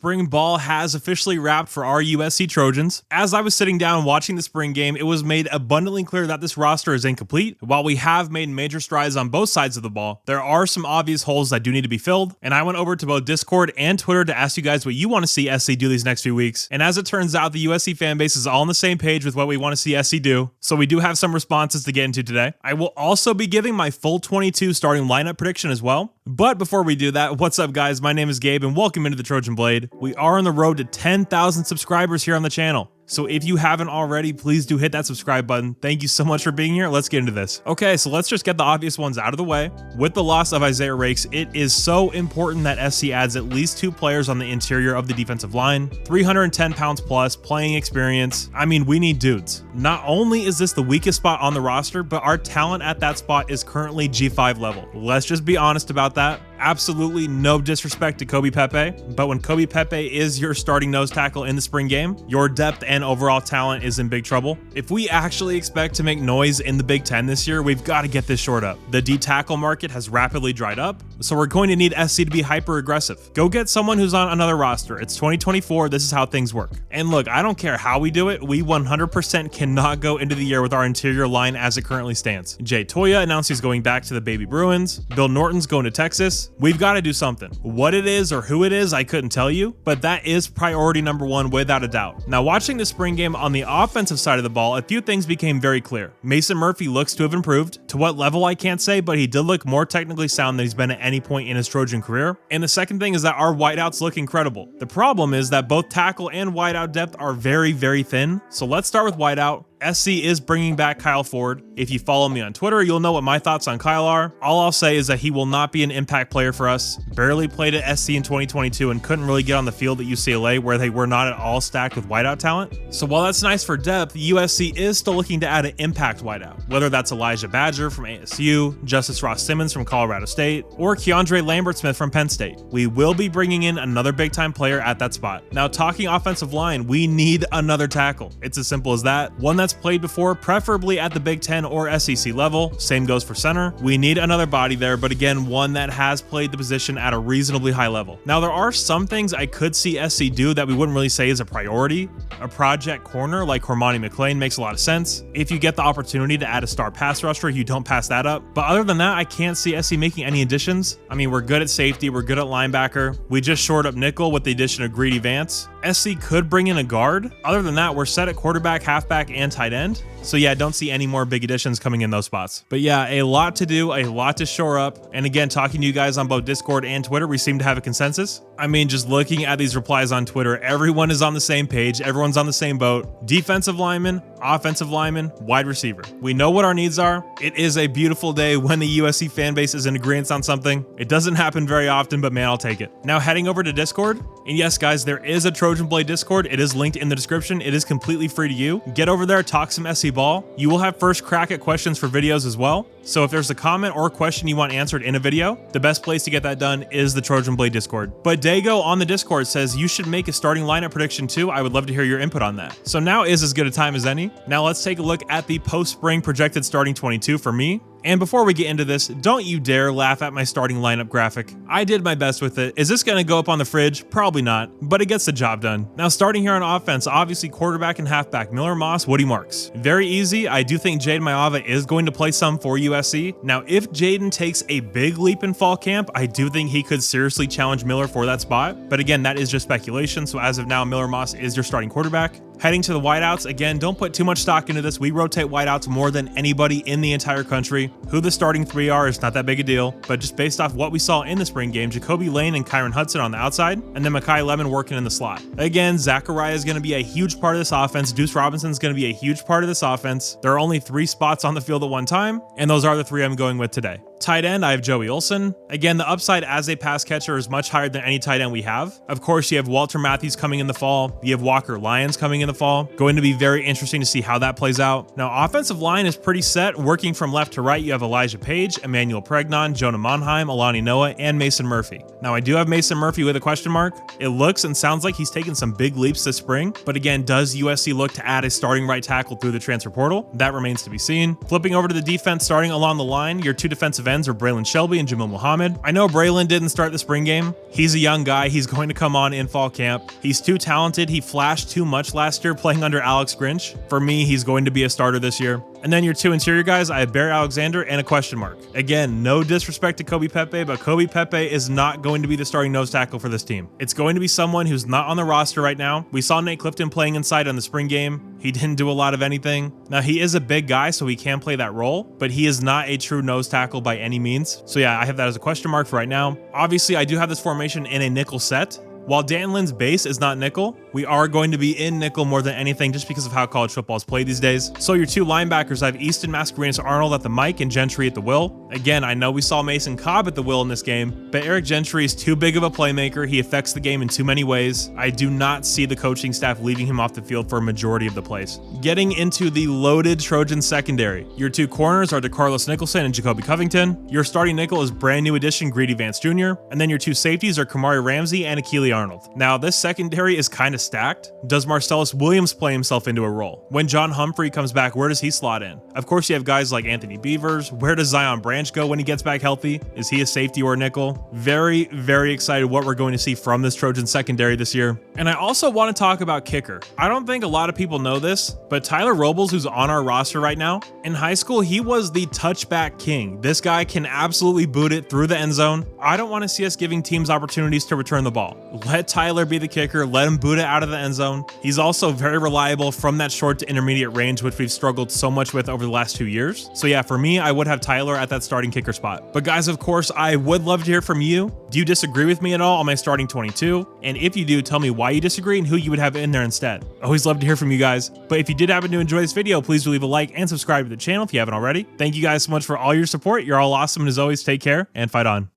spring ball has officially wrapped for our USC Trojans. As I was sitting down watching the spring game, it was made abundantly clear that this roster is incomplete. While we have made major strides on both sides of the ball, there are some obvious holes that do need to be filled, and I went over to both Discord and Twitter to ask you guys what you want to see SC do these next few weeks. And as it turns out, the USC fan base is all on the same page with what we want to see SC do, so we do have some responses to get into today. I will also be giving my full 22 starting lineup prediction as well. But before we do that, what's up guys? My name is Gabe and welcome into the Trojan Blade. We are on the road to 10,000 subscribers here on the channel. So if you haven't already, please do hit that subscribe button. Thank you so much for being here. Let's get into this. Okay, so let's just get the obvious ones out of the way. With the loss of Isaiah Rakes, it is so important that SC adds at least 2 players on the interior of the defensive line. 310 pounds plus, playing experience. I mean, we need dudes. Not only is this the weakest spot on the roster, but our talent at that spot is currently G5 level. Let's just be honest about that. Absolutely no disrespect to Kobe Pepe, but when Kobe Pepe is your starting nose tackle in the spring game, your depth and overall talent is in big trouble. If we actually expect to make noise in the Big Ten this year, we've got to get this shored up. The D tackle market has rapidly dried up, so we're going to need SC to be hyper aggressive. Go get someone who's on another roster. It's 2024, this is how things work. And look, I don't care how we do it, we 100% cannot go into the year with our interior line as it currently stands. Jay Toya announced he's going back to the Baby Bruins. Bill Norton's going to Texas. We've got to do something. What it is or who it is, I couldn't tell you, but that is priority number 1 without a doubt. Now, watching the spring game on the offensive side of the ball, a few things became very clear. Mason Murphy looks to have improved. To what level, I can't say, but he did look more technically sound than he's been at any point in his Trojan career. And the second thing is that our wideouts look incredible. The problem is that both tackle and wideout depth are very, very thin. So let's start with wideout. SC is bringing back Kyle Ford. If you follow me on Twitter, you'll know what my thoughts on Kyle are. All I'll say is that he will not be an impact player for us. Barely played at SC in 2022 and couldn't really get on the field at UCLA where they were not at all stacked with wideout talent. So while that's nice for depth, USC is still looking to add an impact wideout, whether that's Elijah Badger from ASU, Justice Ross Simmons from Colorado State, or Keandre Lambert-Smith from Penn State. We will be bringing in another big time player at that spot. Now, talking offensive line, we need another tackle. It's as simple as that. One that's played before, preferably at the Big Ten or SEC level. Same goes for center. We need another body there, but again, one that has played the position at a reasonably high level. Now, there are some things I could see SC do that we wouldn't really say is a priority. A project corner like Cormani McLean makes a lot of sense. If you get the opportunity to add a star pass rusher, you don't pass that up. But other than that, I can't see SC making any additions. I mean, we're good at safety, we're good at linebacker. We just shored up nickel with the addition of Greedy Vance. SC could bring in a guard. Other than that, we're set at quarterback, halfback, and tight end. So yeah, don't see any more big additions coming in those spots. But yeah, a lot to do, a lot to shore up. And again, talking to you guys on both Discord and Twitter, we seem to have a consensus. I mean, just looking at these replies on Twitter, everyone is on the same page. Everyone's on the same boat. Defensive lineman, offensive lineman, wide receiver. We know what our needs are. It is a beautiful day when the USC fan base is in agreement on something. It doesn't happen very often, but man, I'll take it. Now heading over to Discord. And yes, guys, there is a Trojan Blade Discord. It is linked in the description. It is completely free to you. Get over there, talk some SC ball. You will have first crack at questions for videos as well. So if there's a comment or question you want answered in a video, the best place to get that done is the Trojan Blade Discord. But Dago on the Discord says you should make a starting lineup prediction too. I would love to hear your input on that. So now is as good a time as any. Now let's take a look at the post-spring projected starting 22 for me. And before we get into this, don't you dare laugh at my starting lineup graphic. I did my best with it. Is this going to go up on the fridge? Probably not, but it gets the job done. Now starting here on offense, obviously quarterback and halfback, Miller Moss, Woody Marks. Very easy. I do think Jaden Maiava is going to play some for USC. Now if Jaden takes a big leap in fall camp, I do think he could seriously challenge Miller for that spot. But again, that is just speculation. So as of now, Miller Moss is your starting quarterback. Heading to the wideouts, again, don't put too much stock into this. We rotate wideouts more than anybody in the entire country. Who the starting 3 are is not that big a deal, but just based off what we saw in the spring game, Jacoby Lane and Kyron Hudson on the outside, and then Makai Lemon working in the slot. Again, Zachariah is going to be a huge part of this offense. Deuce Robinson is going to be a huge part of this offense. There are only 3 spots on the field at one time, and those are the 3 I'm going with today. Tight end, I have Joey Olsen. Again, the upside as a pass catcher is much higher than any tight end we have. Of course, you have Walter Matthews coming in the fall. You have Walker Lyons coming in the fall. Going to be very interesting to see how that plays out. Now, offensive line is pretty set. Working from left to right, you have Elijah Page, Emmanuel Pregnon, Jonah Monheim, Alani Noah, and Mason Murphy. Now, I do have Mason Murphy with a question mark. It looks and sounds like he's taken some big leaps this spring. But again, does USC look to add a starting right tackle through the transfer portal? That remains to be seen. Flipping over to the defense, starting along the line, your 2 defensive ends are Braylon Shelby and Jamil Muhammad. I know Braylon didn't start the spring game. He's a young guy. He's going to come on in fall camp. He's too talented. He flashed too much last year playing under Alex Grinch. For me, he's going to be a starter this year. And then your two interior guys, I have Barry Alexander and a question mark. Again, no disrespect to Kobe Pepe, but Kobe Pepe is not going to be the starting nose tackle for this team. It's going to be someone who's not on the roster right now. We saw Nate Clifton playing inside on the spring game. He didn't do a lot of anything. Now, he is a big guy, so he can play that role, but he is not a true nose tackle by any means. So yeah, I have that as a question mark for right now. Obviously, I do have this formation in a nickel set. While Dan Lynn's base is not nickel, we are going to be in nickel more than anything just because of how college football is played these days. So your two linebackers, I have Easton Mascarenas-Arnold at the mic and Gentry at the will. Again, I know we saw Mason Cobb at the will in this game, but Eric Gentry is too big of a playmaker. He affects the game in too many ways. I do not see the coaching staff leaving him off the field for a majority of the plays. Getting into the loaded Trojan secondary, your two corners are DeCarlos Nicholson and Jacoby Covington. Your starting nickel is brand new addition Greedy Vance Jr. And then your two safeties are Kamari Ramsey and Akili Arnold. Now, this secondary is kind of stacked. Does Marcellus Williams play himself into a role? When John Humphrey comes back, where does he slot in? Of course, you have guys like Anthony Beavers. Where does Zion Branch go when he gets back healthy? Is he a safety or a nickel? Very, very excited what we're going to see from this Trojan secondary this year. And I also want to talk about kicker. I don't think a lot of people know this, but Tyler Robles, who's on our roster right now, in high school, he was the touchback king. This guy can absolutely boot it through the end zone. I don't want to see us giving teams opportunities to return the ball. Let Tyler be the kicker. Let him boot it out of the end zone. He's also very reliable from that short to intermediate range, which we've struggled so much with over the last 2 years. So yeah, for me, I would have Tyler at that starting kicker spot. But guys, of course, I would love to hear from you. Do you disagree with me at all on my starting 22? And if you do, tell me why you disagree and who you would have in there instead. Always love to hear from you guys. But if you did happen to enjoy this video, please do leave a like and subscribe to the channel if you haven't already. Thank you guys so much for all your support. You're all awesome, and as always, take care and fight on.